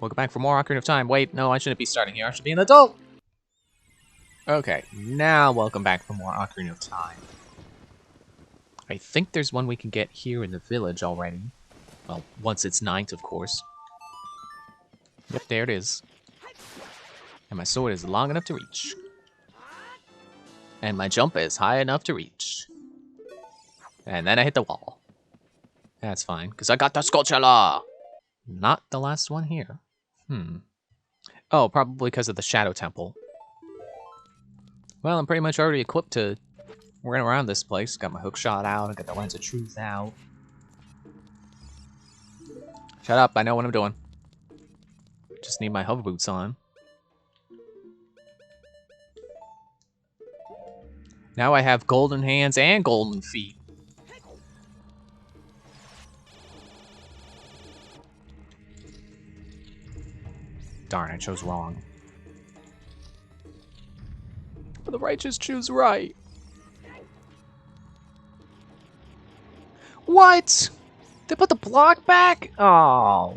Welcome back for more Ocarina of Time. Wait, no, I shouldn't be starting here. I should be an adult! Okay, now welcome back for more Ocarina of Time. I think there's one we can get here in the village already. Well, once it's night, of course. Yep, there it is. And my sword is long enough to reach. And my jump is high enough to reach. And then I hit the wall. That's fine, because I got the Skulltula! Not the last one here. Oh, probably because of the Shadow Temple. Well, I'm pretty much already equipped to run around this place. Got my hook shot out, I got the Lens of Truth out. Shut up, I know what I'm doing. Just need my hover boots on. Now I have golden hands and golden feet. Darn, I chose wrong. But the righteous choose right. What? They put the block back? Oh.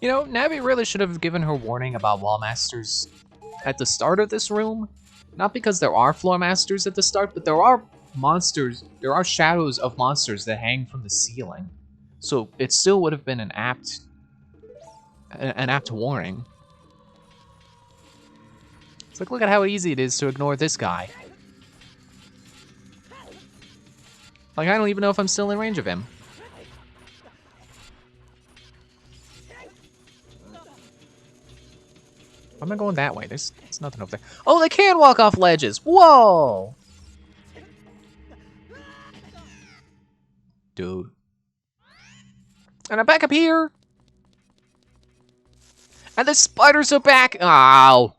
You know, Navi really should have given her warning about wall masters at the start of this room. Not because there are floor masters at the start, but there are monsters, there are shadows of monsters that hang from the ceiling. So it still would have been an apt warning. It's like, look at how easy it is to ignore this guy. Like, I don't even know if I'm still in range of him. Why am I going that way? There's nothing over there. Oh, they can walk off ledges! Whoa! Dude. And I'm back up here! And the spiders are back! Ow!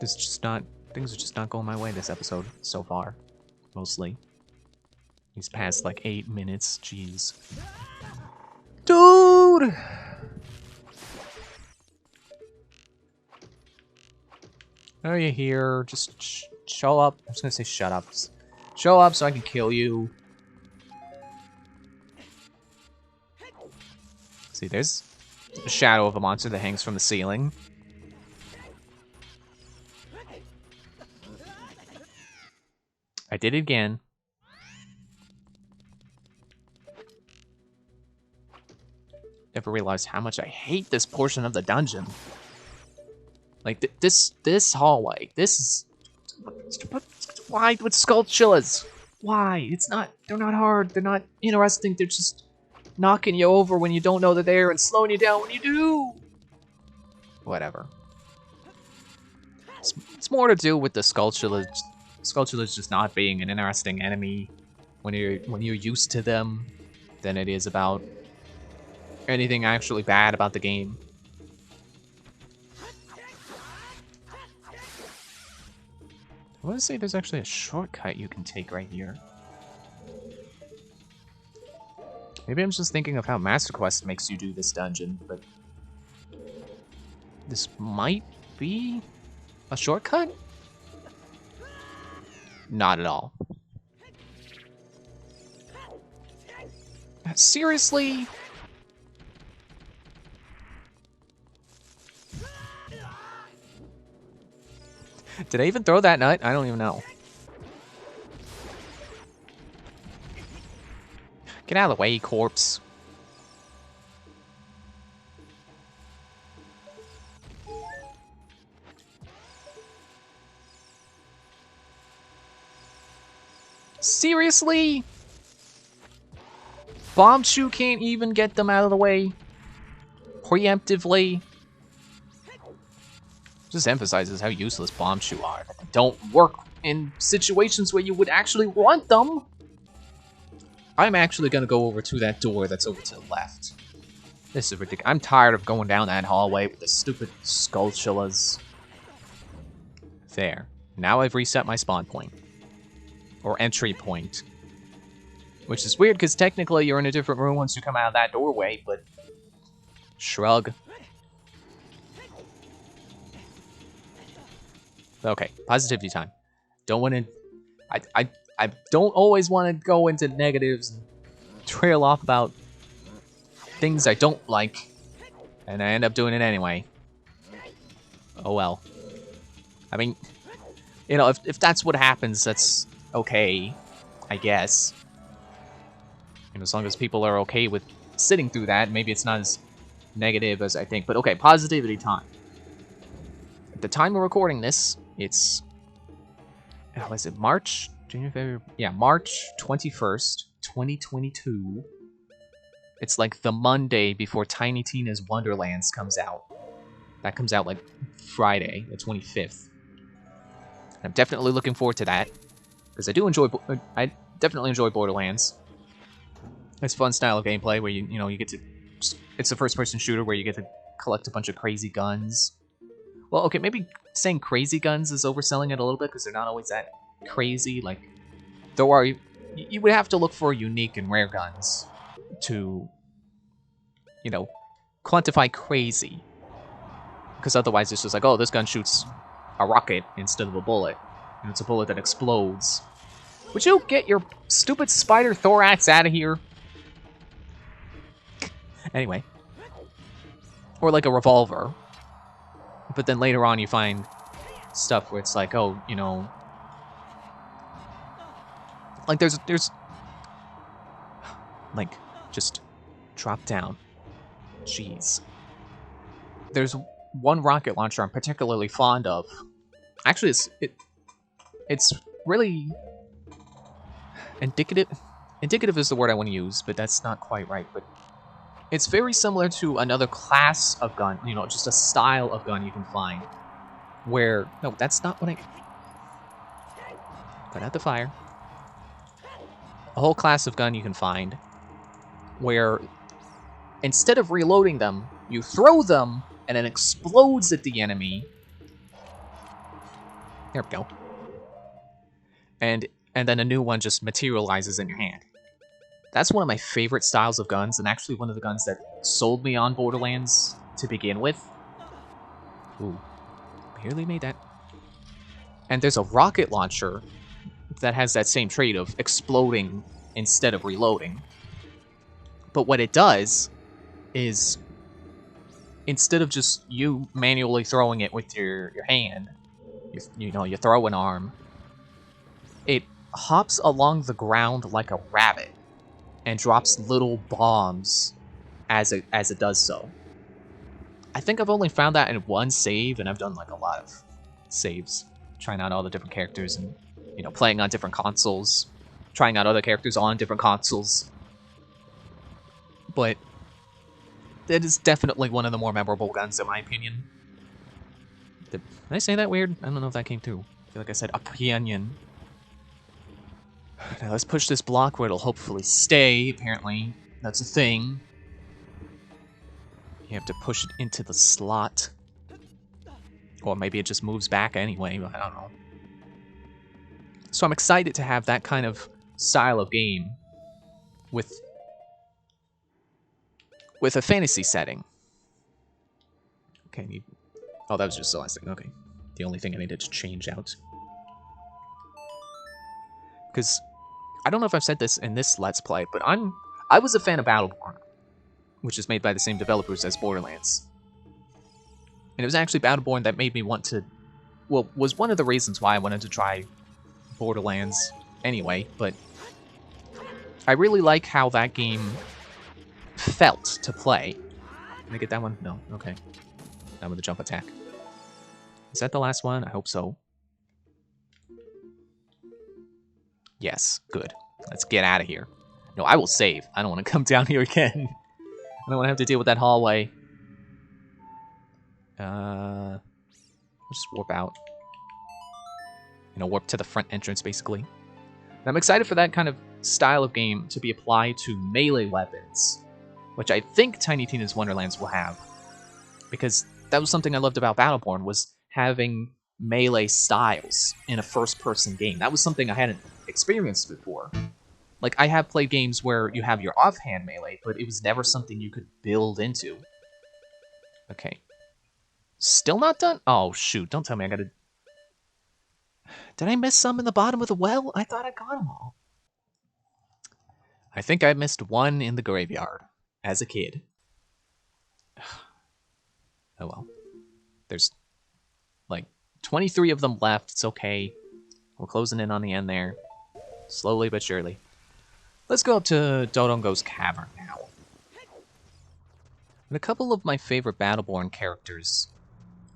This just not... Things are just not going my way this episode so far. Mostly. These past, like, 8 minutes. Jeez. Dude! Are you here? Just show up. I'm just gonna say shut up. Just show up so I can kill you. See, there's a shadow of a monster that hangs from the ceiling. I did it again. Never realized how much I hate this portion of the dungeon. Like, this hallway, this is... Why with Skulltulas? Why? It's not... They're not hard, they're not interesting, they're just knocking you over when you don't know they're there and slowing you down when you do! Whatever. It's more to do with the Skulltulas just not being an interesting enemy when you're used to them than it is about anything actually bad about the game. I want to say there's actually a shortcut you can take right here. Maybe I'm just thinking of how Master Quest makes you do this dungeon, but this might be a shortcut? Not at all. Seriously? Did I even throw that nut? I don't even know. Get out of the way, corpse. Seriously? Bombchu can't even get them out of the way? Preemptively? Just emphasizes how useless Bombchu are. That they don't work in situations where you would actually want them. I'm actually gonna go over to that door that's over to the left. This is ridiculous. I'm tired of going down that hallway with the stupid Skulltulas. There. Now I've reset my spawn point. Or entry point. Which is weird, because technically you're in a different room once you come out of that doorway, but... Shrug. Okay, positivity time. Don't want to... I don't always want to go into negatives and trail off about things I don't like, and I end up doing it anyway. Oh well. I mean, you know, if that's what happens, that's okay, I guess. You know, as long as people are okay with sitting through that, maybe it's not as negative as I think. But okay, positivity time. At the time of recording this, it's... was it March? January, February? Yeah, March 21st, 2022. It's like the Monday before Tiny Tina's Wonderlands comes out. That comes out like Friday, the 25th. I'm definitely looking forward to that, because I definitely enjoy Borderlands. It's a fun style of gameplay where you get to... It's a first-person shooter where you get to collect a bunch of crazy guns. Well, okay, maybe saying crazy guns is overselling it a little bit, because they're not always that crazy. Like, there are... You would have to look for unique and rare guns to, you know, quantify crazy. Because otherwise it's just like, oh, this gun shoots a rocket instead of a bullet. And it's a bullet that explodes. Would you get your stupid spider thorax out of here? Anyway. Or like a revolver. But then later on you find stuff where it's like, oh, you know... Like there's... Like, just drop down. Jeez. There's one rocket launcher I'm particularly fond of. Actually, it's really indicative. Indicative is the word I want to use, but that's not quite right. But it's very similar to another class of gun, you know, just a style of gun you can find. Where, no, that's not what I... Put out the fire. A whole class of gun you can find where instead of reloading them, you throw them and it explodes at the enemy. There we go. And then a new one just materializes in your hand. That's one of my favorite styles of guns, and actually one of the guns that sold me on Borderlands to begin with. Ooh, barely made that. And there's a rocket launcher that has that same trait of exploding instead of reloading. But what it does is, instead of just you manually throwing it with your hand, you throw an arm, it hops along the ground like a rabbit and drops little bombs as it does so. I think I've only found that in one save, and I've done like a lot of saves, trying out all the different characters and, you know, playing on different consoles, trying out other characters on different consoles. But it is definitely one of the more memorable guns, in my opinion. Did I say that weird? I don't know if that came through. I feel like I said opinion. Now let's push this block where it'll hopefully stay, apparently. That's a thing. You have to push it into the slot. Or maybe it just moves back anyway, I don't know. So I'm excited to have that kind of style of game with a fantasy setting. Okay, oh, that was just the last thing. Okay. The only thing I needed to change out. Because I don't know if I've said this in this Let's Play, but I was a fan of Battleborn, which is made by the same developers as Borderlands. And it was actually Battleborn that made me want to... Well, was one of the reasons why I wanted to try Borderlands anyway, but I really like how that game felt to play. Can I get that one? No. Okay. Now with the jump attack. Is that the last one? I hope so. Yes. Good. Let's get out of here. No, I will save. I don't want to come down here again. I don't want to have to deal with that hallway. I'll just warp out. You know, warp to the front entrance, basically. And I'm excited for that kind of style of game to be applied to melee weapons, which I think Tiny Tina's Wonderlands will have. Because that was something I loved about Battleborn, was having melee styles in a first-person game. That was something I hadn't experienced before. Like, I have played games where you have your offhand melee, but it was never something you could build into. Okay. Still not done? Oh, shoot. Don't tell me I gotta... Did I miss some in the bottom of the well? I thought I got them all. I think I missed one in the graveyard as a kid. Oh well. There's like 23 of them left. It's okay. We're closing in on the end there. Slowly but surely. Let's go up to Dodongo's cavern now. And a couple of my favorite Battleborn characters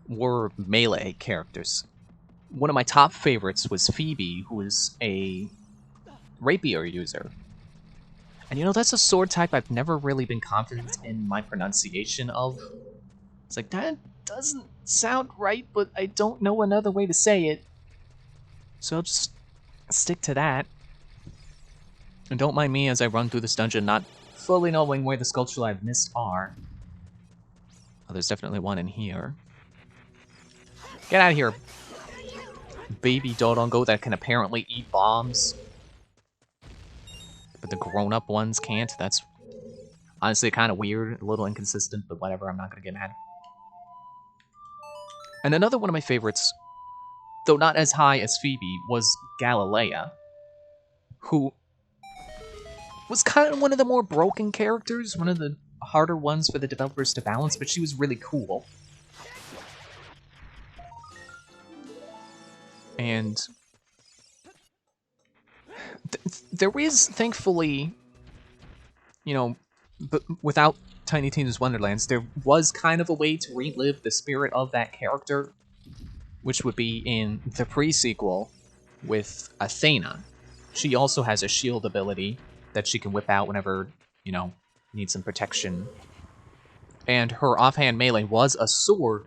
were melee characters. One of my top favorites was Phoebe, who is a rapier user. And you know, that's a sword type I've never really been confident in my pronunciation of. It's like, that doesn't sound right, but I don't know another way to say it. So I'll just stick to that. And don't mind me as I run through this dungeon, not fully knowing where the sculpture I've missed are. Oh, there's definitely one in here. Get out of here, baby Dodongo that can apparently eat bombs. But the grown-up ones can't. That's honestly kind of weird, a little inconsistent, but whatever, I'm not going to get mad. And another one of my favorites, though not as high as Phoebe, was Galilea, who was kind of one of the more broken characters, one of the harder ones for the developers to balance, but she was really cool. And there is, thankfully, you know, but without Tiny Tina's Wonderlands, there was kind of a way to relive the spirit of that character, which would be in the pre-sequel with Athena. She also has a shield ability that she can whip out whenever, you know, needs some protection. And her offhand melee was a sword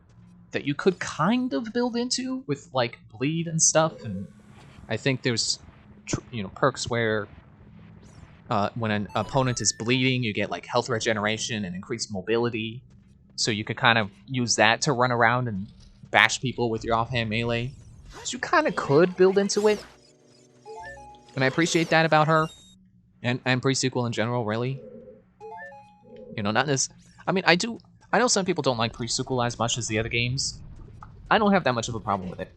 that you could kind of build into with, like, bleed and stuff. And I think there's, you know, perks where when an opponent is bleeding, you get, like, health regeneration and increased mobility. So you could kind of use that to run around and bash people with your offhand melee. So you kind of could build into it. And I appreciate that about her. And pre-sequel in general, really. You know, not as... I mean, I know some people don't like pre-sequel as much as the other games. I don't have that much of a problem with it.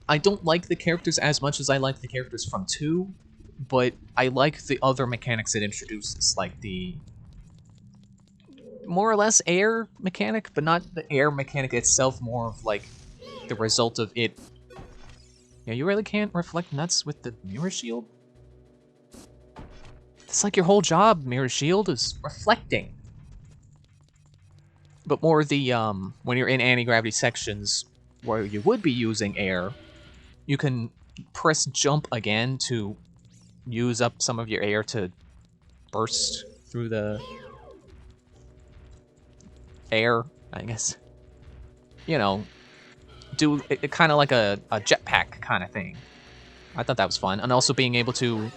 I don't like the characters as much as I like the characters from 2, but I like the other mechanics it introduces, like the more or less air mechanic, but not the air mechanic itself, more of like the result of it. Yeah, you really can't reflect nuts with the mirror shield? It's like your whole job, mirror shield, is reflecting. But more the, when you're in anti-gravity sections where you would be using air, you can press jump again to use up some of your air to burst through the air, I guess. You know, do it kind of like a jetpack kind of thing. I thought that was fun. And also being able to,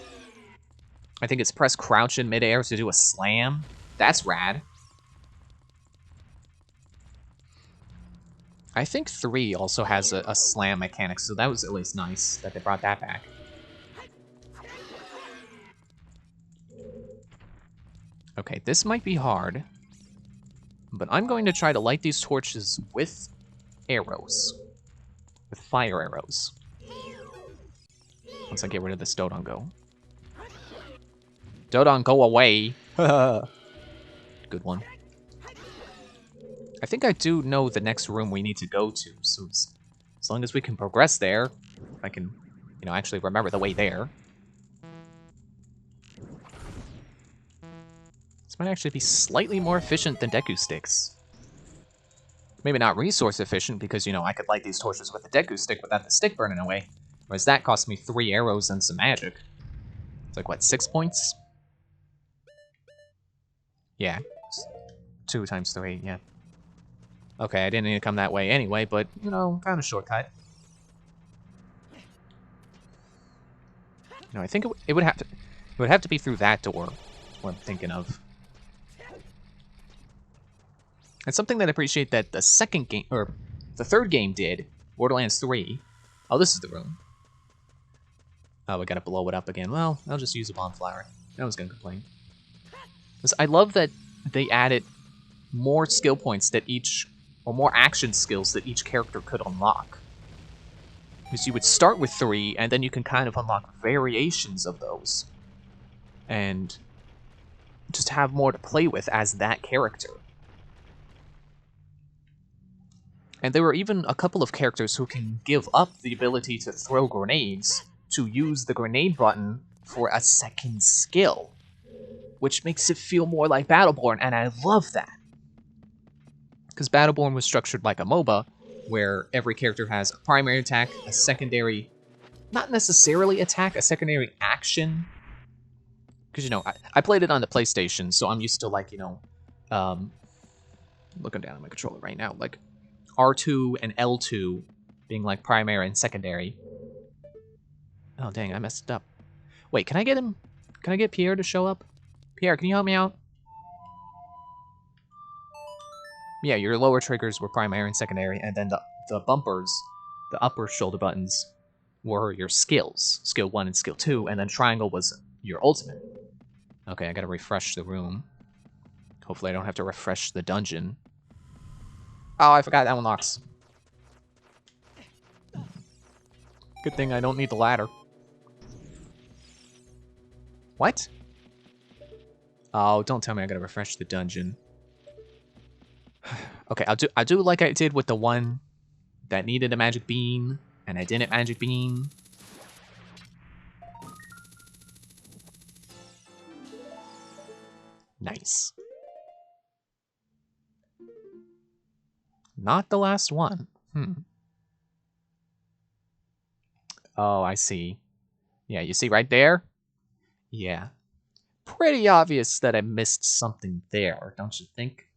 I think it's press crouch in midair to do a slam. That's rad. I think 3 also has a slam mechanic, so that was at least nice that they brought that back. Okay, this might be hard, but I'm going to try to light these torches with arrows. With fire arrows. Once I get rid of this Dodongo. Dodon, go away! Good one. I think I do know the next room we need to go to, so as long as we can progress there, I can, you know, actually remember the way there. This might actually be slightly more efficient than Deku Sticks. Maybe not resource efficient, because, you know, I could light these torches with the Deku Stick without the stick burning away. Whereas that cost me 3 arrows and some magic. It's like, what, 6 points? Yeah. 2 times 3, yeah. Okay, I didn't need to come that way anyway, but, you know, kind of shortcut. No, I think it would have to be through that door, what I'm thinking of. It's something that I appreciate that the second game, or the third game did, Borderlands 3. Oh, this is the room. Oh, we gotta blow it up again. Well, I'll just use a bonfire. No one's gonna complain. I love that they added more skill points that each, or more action skills that each character could unlock. Because you would start with 3, and then you can kind of unlock variations of those. And just have more to play with as that character. And there were even a couple of characters who can give up the ability to throw grenades to use the grenade button for a second skill, which makes it feel more like Battleborn, and I love that. Because Battleborn was structured like a MOBA, where every character has a primary attack, a secondary, not necessarily attack, a secondary action. Because, you know, I played it on the PlayStation, so I'm used to, like, you know, looking down at my controller right now, like, R2 and L2 being, like, primary and secondary. Oh, dang, I messed up. Wait, can I get him? Can I get Pierre to show up? Pierre, can you help me out? Yeah, your lower triggers were primary and secondary, and then the bumpers, the upper shoulder buttons, were your skills. Skill 1 and Skill 2, and then triangle was your ultimate. Okay, I gotta refresh the room. Hopefully I don't have to refresh the dungeon. Oh, I forgot that one locks. Good thing I don't need the ladder. What? Oh, don't tell me I gotta refresh the dungeon. Okay, I'll do like I did with the one that needed a magic bean, and I didn't magic bean. Nice. Not the last one. Oh, I see. Yeah, you see right there? Yeah. Pretty obvious that I missed something there, don't you think?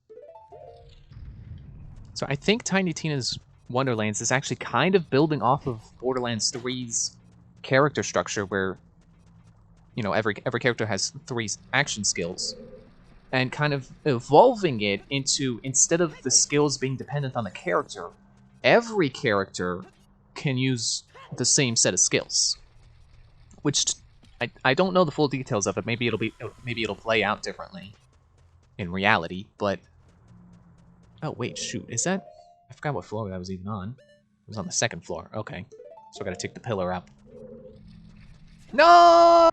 So I think Tiny Tina's Wonderlands is actually kind of building off of Borderlands 3's character structure, where, you know, every character has 3 action skills, and kind of evolving it into, instead of the skills being dependent on the character, every character can use the same set of skills. Which I don't know the full details of it. Maybe it'll play out differently in reality, but oh wait, shoot, is that? I forgot what floor that was even on. It was on the 2nd floor. Okay, so I gotta take the pillar up. No!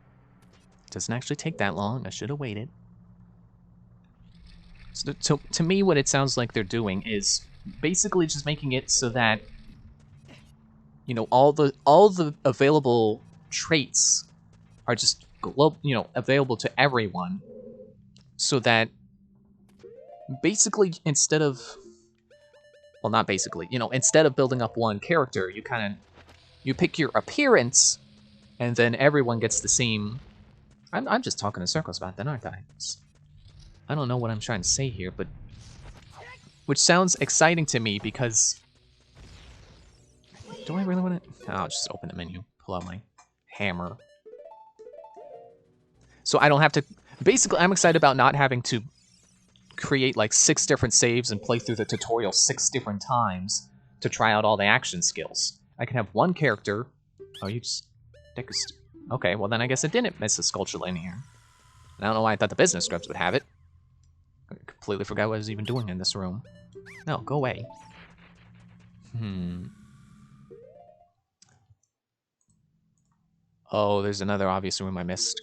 Doesn't actually take that long. I should have waited. So to me, what it sounds like they're doing is basically just making it so that, you know, all the available traits are just available to everyone, so that basically instead of, well, not basically, you know, instead of building up one character, you pick your appearance, and then everyone gets the same. I'm just talking in circles about that, aren't I? I don't know what I'm trying to say here, but which sounds exciting to me because do I really want to? I'll just open the menu, pull out my hammer. So I don't have to. Basically, I'm excited about not having to create like 6 different saves and play through the tutorial 6 different times to try out all the action skills. I can have one character. Oh, you just... Okay, well then I guess I didn't miss a sculpture in here. I don't know why I thought the business scrubs would have it. I completely forgot what I was even doing in this room. No, go away. Oh, there's another obvious room I missed.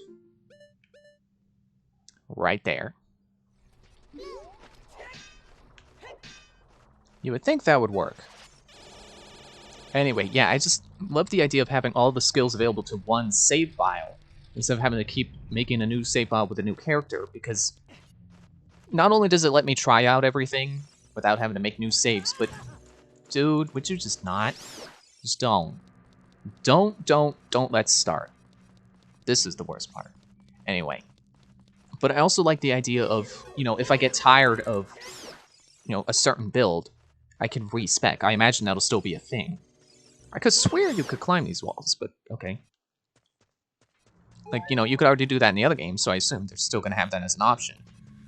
Right there. You would think that would work. Anyway, yeah, I just love the idea of having all the skills available to one save file, instead of having to keep making a new save file with a new character, because not only does it let me try out everything without having to make new saves, but dude, would you just not? Just don't. Don't let's start. This is the worst part. Anyway. But I also like the idea of, you know, if I get tired of, you know, a certain build, I can respec. I imagine that'll still be a thing. I could swear you could climb these walls, but okay. Like, you know, you could already do that in the other games, so I assume they're still going to have that as an option.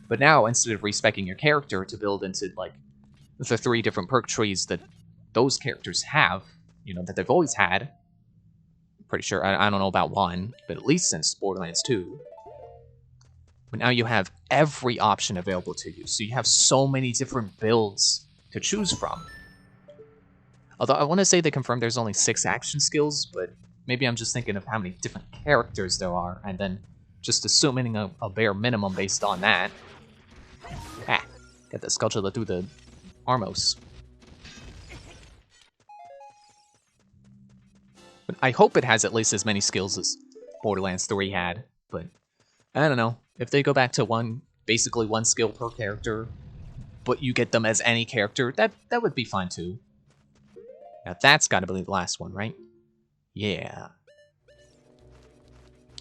But now, instead of respecing your character to build into, like, the 3 different perk trees that those characters have, you know, that they've always had. Pretty sure, I don't know about 1, but at least since Borderlands 2. But now you have every option available to you, so you have so many different builds to choose from. Although I want to say they confirmed there's only 6 action skills, but maybe I'm just thinking of how many different characters there are, and then just assuming a bare minimum based on that. Ah, get the Skulltula through the Armos. But I hope it has at least as many skills as Borderlands 3 had, but I don't know. If they go back to basically one skill per character, but you get them as any character, that would be fine too. Now that's gotta be the last one, right? Yeah.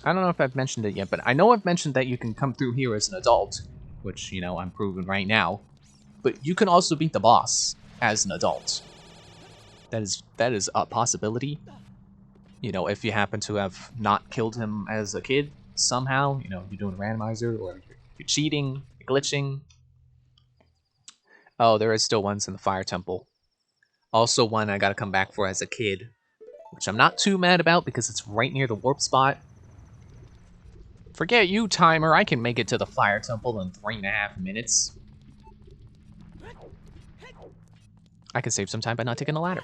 I don't know if I've mentioned it yet, but I know I've mentioned that you can come through here as an adult, which, you know, I'm proving right now. But you can also beat the boss as an adult. That is a possibility. You know, if you happen to have not killed him as a kid somehow, you know, you're doing a randomizer, or you're cheating, you're glitching. Oh, there is still ones in the Fire Temple. Also one I gotta come back for as a kid, which I'm not too mad about because it's right near the warp spot. Forget you, timer. I can make it to the Fire Temple in 3.5 minutes. I can save some time by not taking a ladder.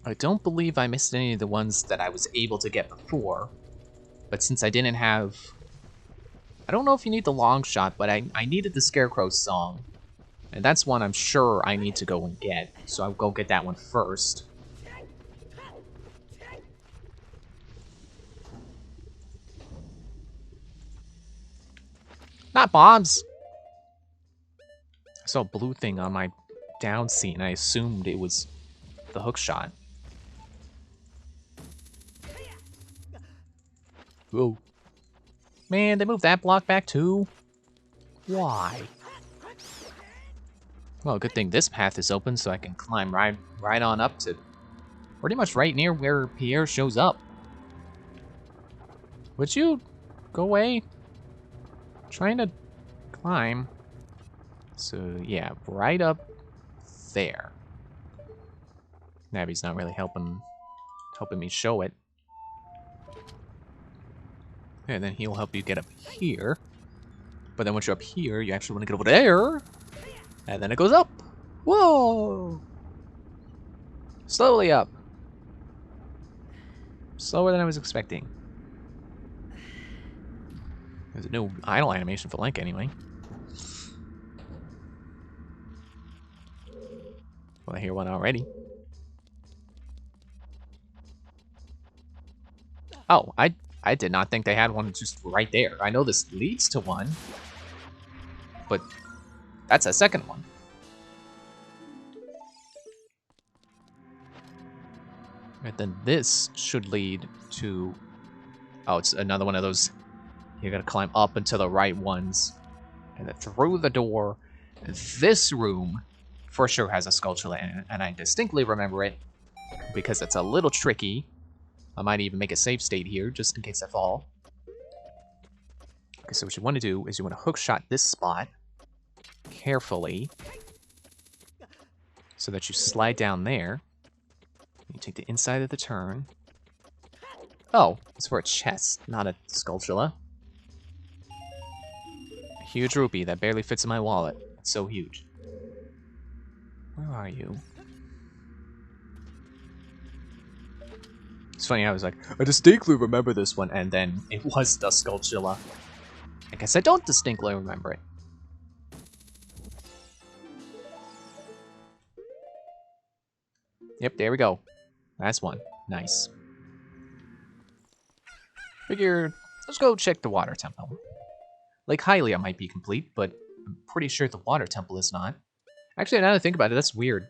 I don't believe I missed any of the ones that I was able to get before. But since I didn't have... I don't know if you need the long shot, but I needed the Scarecrow song. And that's one I'm sure I need to go and get. So I'll go get that one first. Not bombs! I saw a blue thing on my down seat and I assumed it was the hook shot. Whoa. Man, they moved that block back too? Why? Well, good thing this path is open so I can climb right on up to pretty much right near where Pierre shows up. Would you go away? Trying to climb. So yeah, right up there. Navi's not really helping me show it. And then he'll help you get up here. But then once you're up here, you actually want to get over there. And then it goes up. Whoa! Slowly up. Slower than I was expecting. There's a new idle animation for Link anyway. Well, I hear one already. Oh, I did not think they had one just right there. I know this leads to one, but that's a second one. And then this should lead to... Oh, it's another one of those... You gotta climb up into the right ones. And then through the door. This room for sure has a Skulltula in it, and I distinctly remember it because it's a little tricky. I might even make a save state here, just in case I fall. Okay, so what you want to do is you want to hookshot this spot carefully so that you slide down there. You take the inside of the turn. Oh, it's for a chest, not a Skulltula. A huge rupee that barely fits in my wallet. It's so huge. Where are you? It's funny, I was like, I distinctly remember this one, and then it was the Skulltula. I guess I don't distinctly remember it. Yep, there we go. Last one. Nice. Figure, let's go check the water temple. Lake Hylia might be complete, but I'm pretty sure the water temple is not. Actually, now that I think about it, that's weird.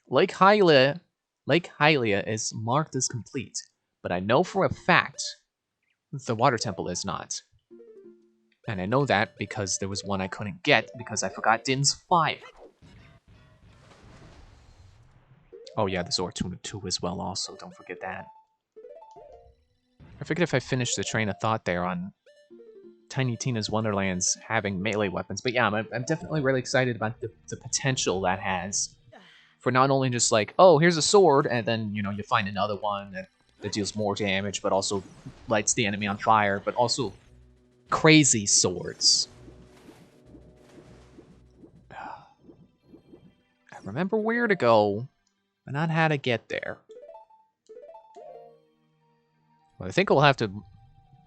Lake Hylia is marked as complete, but I know for a fact the water temple is not. And I know that because there was one I couldn't get because I forgot Din's Fire. Oh yeah, there's Ortuna 2 as well also, don't forget that. I forget if I finished the train of thought there on Tiny Tina's Wonderlands having melee weapons, but yeah, I'm definitely really excited about the potential that has. For not only just like, oh, here's a sword, and then, you know, you find another one, and that deals more damage, but also lights the enemy on fire, but also crazy swords. I remember where to go, but not how to get there. Well, I think we'll have to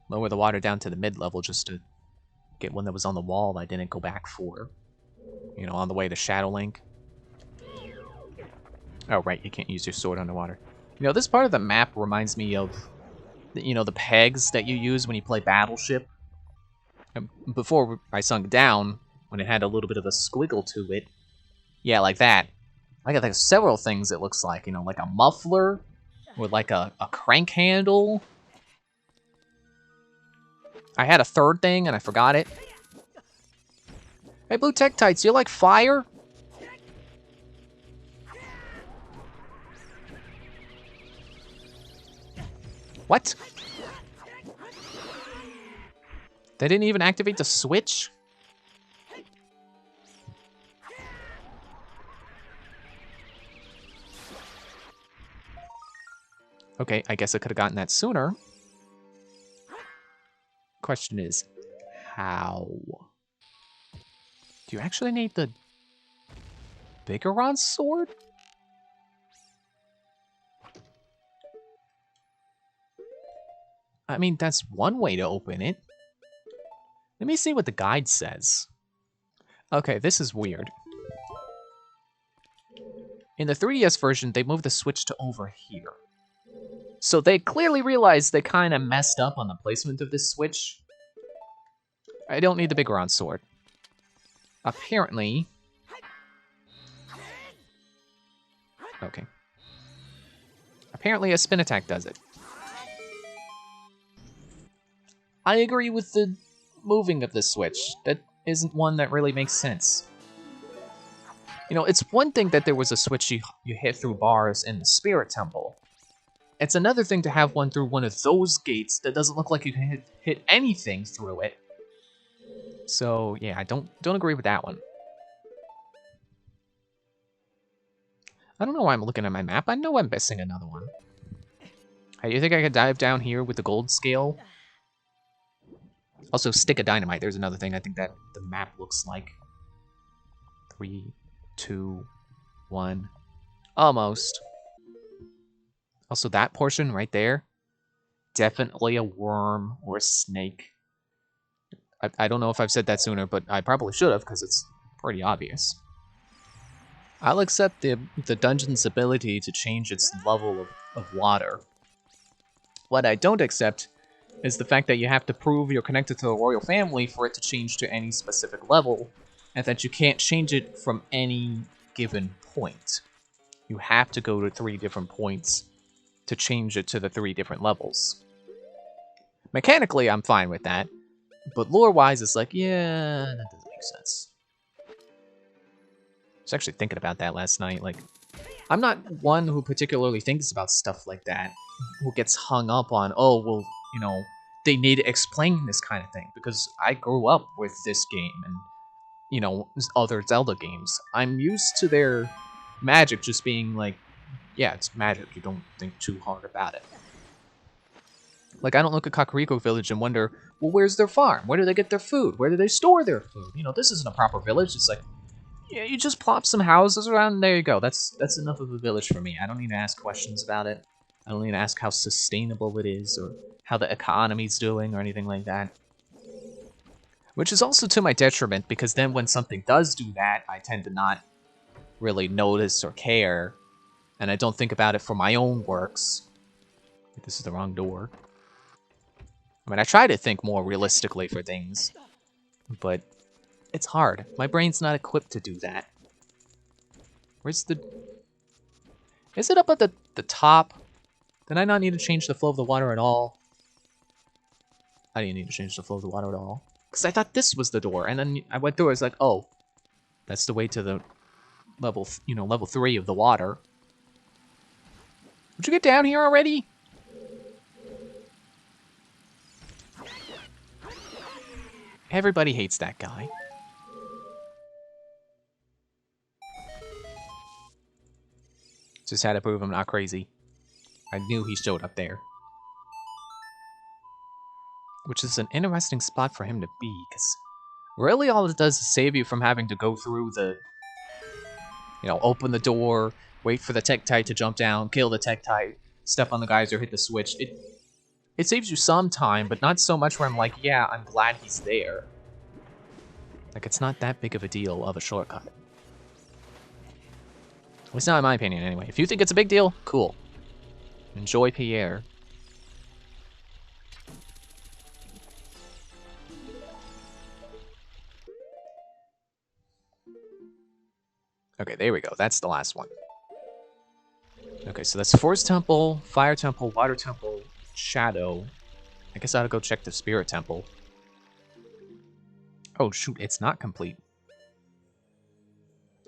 lower the water down to the mid-level just to get one that was on the wall I didn't go back for. You know, on the way to Shadow Link. Oh, right, you can't use your sword underwater. You know, this part of the map reminds me of, you know, the pegs that you use when you play Battleship. Before I sunk down, when it had a little bit of a squiggle to it. Yeah, like that. I got like several things it looks like, you know, like a muffler, with like a crank handle. I had a third thing and I forgot it. Hey, Blue Tektites, you like fire? What? They didn't even activate the switch? Okay, I guess I could have gotten that sooner. Question is, how? Do you actually need the Bigoron sword? I mean, that's one way to open it. Let me see what the guide says. Okay, this is weird. In the 3DS version, they moved the switch to over here. So they clearly realized they kind of messed up on the placement of this switch. I don't need the Bigoron sword. Apparently... Okay. Apparently a spin attack does it. I agree with the moving of the switch. That isn't one that really makes sense. You know, it's one thing that there was a switch you hit through bars in the Spirit Temple. It's another thing to have one through one of those gates that doesn't look like you can hit anything through it. So, yeah, I don't agree with that one. I don't know why I'm looking at my map. I know I'm missing another one. Hey, you think I could dive down here with the gold scale? Also, stick of dynamite. There's another thing I think that the map looks like. 3, 2, 1. Almost. Also, that portion right there. Definitely a worm or a snake. I don't know if I've said that sooner, but I probably should have, because it's pretty obvious. I'll accept the dungeon's ability to change its level of water. What I don't accept is the fact that you have to prove you're connected to the royal family for it to change to any specific level, and that you can't change it from any given point. You have to go to 3 different points to change it to the 3 different levels. Mechanically, I'm fine with that, but lore-wise, it's like, yeah, that doesn't make sense. I was actually thinking about that last night. Like, I'm not one who particularly thinks about stuff like that, who gets hung up on, oh, well, you know, they need to explain this kind of thing, because I grew up with this game and, you know, other Zelda games. I'm used to their magic just being like, yeah, it's magic. You don't think too hard about it. Like, I don't look at Kakariko Village and wonder, well, where's their farm? Where do they get their food? Where do they store their food? You know, this isn't a proper village. It's like, yeah, you just plop some houses around and there you go. That's enough of a village for me. I don't need to ask questions about it. I don't need to ask how sustainable it is or how the economy's doing or anything like that. Which is also to my detriment, because then when something does do that, I tend to not really notice or care, and I don't think about it for my own works. This is the wrong door. I mean, I try to think more realistically for things, but it's hard. My brain's not equipped to do that. Where's the... Is it up at the top? Did I not need to change the flow of the water at all? I didn't need to change the flow of the water at all. Because I thought this was the door, and then I went through it, I was like, oh, that's the way to the level, you know, level 3 of the water. Would you get down here already? Everybody hates that guy. Just had to prove I'm not crazy. I knew he showed up there. Which is an interesting spot for him to be, because really all it does is save you from having to go through the, you know, open the door, wait for the Tektite to jump down, kill the Tektite, step on the geyser, hit the switch. It saves you some time, but not so much where I'm like, yeah, I'm glad he's there. Like, it's not that big of a deal of a shortcut. At least not in my opinion, anyway. If you think it's a big deal, cool. Enjoy Pierre. Okay, there we go. That's the last one. Okay, so that's Force Temple, Fire Temple, Water Temple, Shadow. I guess I ought to go check the Spirit Temple. Oh, shoot, it's not complete.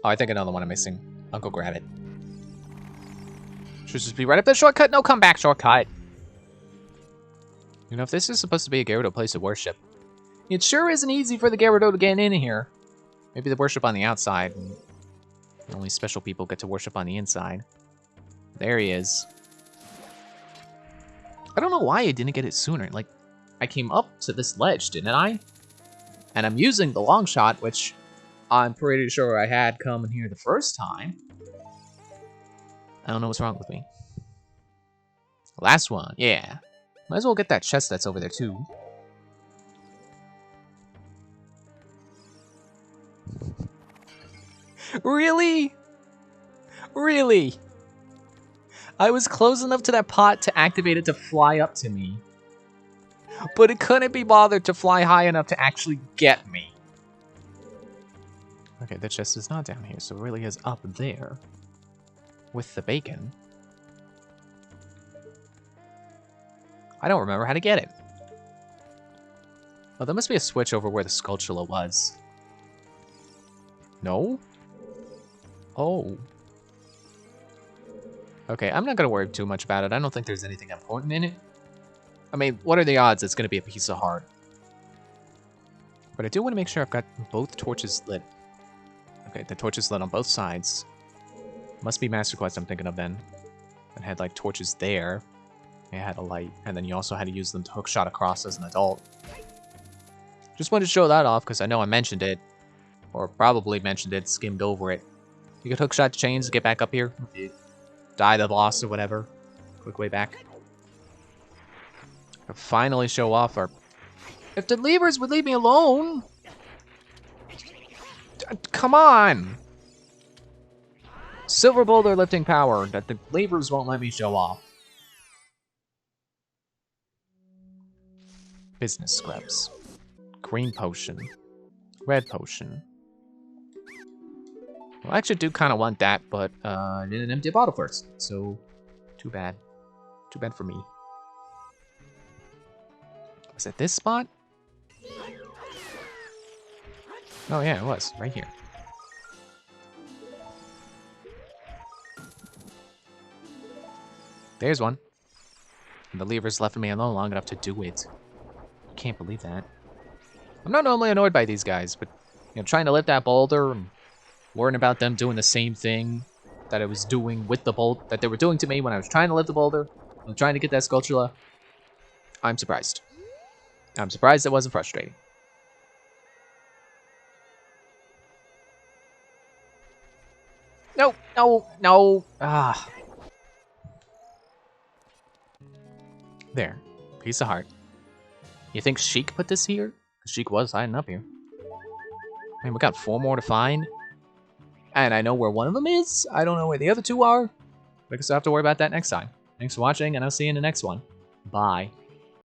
Oh, I think another one I'm missing. I'll go grab it. Should just be right up the shortcut. No, come back, shortcut. You know, if this is supposed to be a Gyarados place of worship, it sure isn't easy for the Gyarados to get in here. Maybe they worship on the outside, and only special people get to worship on the inside. There he is. I don't know why I didn't get it sooner. Like, I came up to this ledge, didn't I? And I'm using the long shot, which I'm pretty sure I had coming here the first time. I don't know what's wrong with me. Last one, yeah. Might as well get that chest that's over there, too. Really? Really? I was close enough to that pot to activate it to fly up to me. But it couldn't be bothered to fly high enough to actually get me. Okay, the chest is not down here, so it really is up there. With the bacon. I don't remember how to get it. Oh, there must be a switch over where the Skulltula was. No? Oh. Okay, I'm not gonna worry too much about it. I don't think there's anything important in it. I mean, what are the odds it's gonna be a piece of heart? But I do want to make sure I've got both torches lit. Okay, the torch is lit on both sides. Must be Master Quest I'm thinking of then. It had like torches there. It had a light, and then you also had to use them to hook shot across as an adult. Just wanted to show that off because I know I mentioned it, or probably mentioned it, skimmed over it. You could hook shot chains to get back up here if you die the boss or whatever. Quick way back. To finally show off our. If the levers would leave me alone. Come on. Silver boulder lifting power that the levers won't let me show off. Business scraps. Green potion. Red potion. Well, I actually do kind of want that, but I didn't empty a bottle first. So, too bad. Too bad for me. Was it this spot? Oh yeah, it was. Right here. There's one. And the lever's left me alone long enough to do it. Can't believe that. I'm not normally annoyed by these guys, but you know, trying to lift that boulder and worrying about them doing the same thing that I was doing with the boulder, that they were doing to me when I was trying to lift the boulder, and trying to get that Skulltula. I'm surprised. I'm surprised it wasn't frustrating. No, no, no. Ah. There. Piece of heart. You think Sheik put this here? Sheik was hiding up here. I mean, we got 4 more to find. And I know where one of them is. I don't know where the other 2 are. I guess I'll have to worry about that next time. Thanks for watching, and I'll see you in the next one. Bye.